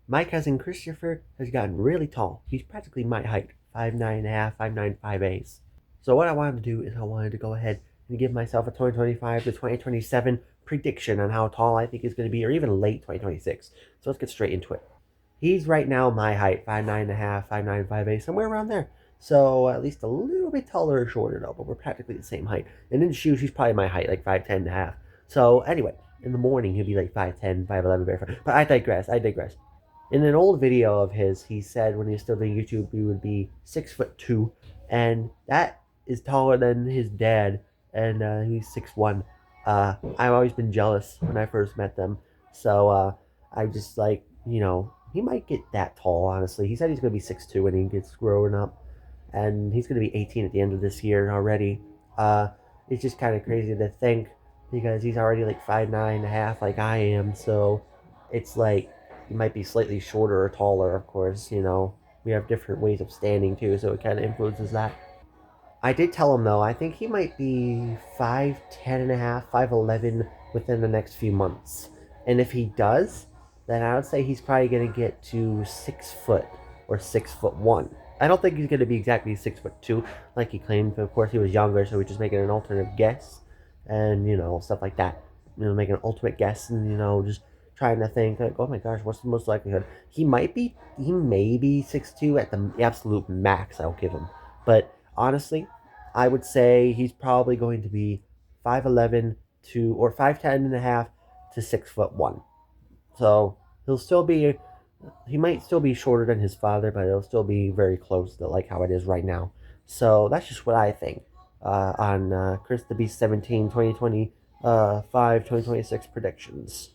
My cousin Christopher has gotten really tall. He's practically my height, 5'9.5", 5'9", 5'8". So what I wanted to do is I wanted to go ahead and give myself a 2025 to 2027 prediction on how tall I think he's going to be, or even late 2026. So let's get straight into it. He's right now my height, 5'9.5", 5'9", 5'8", somewhere around there. So at least a little bit taller or shorter though, but we're practically the same height. And in shoes, he's probably my height, like 5'10.5". So anyway, in the morning he'll be like 5'10", 5'11", very far. But I digress. In an old video of his, he said when he was still doing YouTube, he would be 6'2", and that is taller than his dad, and he's 6'1". I've always been jealous when I first met them, so I just like, he might get that tall. Honestly, he said he's gonna be 6'2" when he gets growing up, and he's gonna be 18 at the end of this year already. Uh, it's just kind of crazy to think because he's already like 5'9.5" like I am, so it's like he might be slightly shorter or taller, of course. We have different ways of standing too, so it kind of influences that. I did tell him though, I think he might be 5'10.5", 5'11" within the next few months. And if he does, then I would say he's probably gonna get to 6 foot or 6'1". I don't think he's gonna be exactly 6'2" like he claimed. But of course, he was younger, so we're just making an alternative guess, and stuff like that. Making an ultimate guess, and just trying to think like, oh my gosh, what's the most likelihood? He may be 6'2" at the absolute max. I'll give him, but honestly, I would say he's probably going to be 5'11" to, or 5'10.5" to 6'1". So he'll still be, he might still be shorter than his father, but it'll still be very close to like how it is right now. So that's just what I think on Chris the Beast 17 2025 2026 predictions.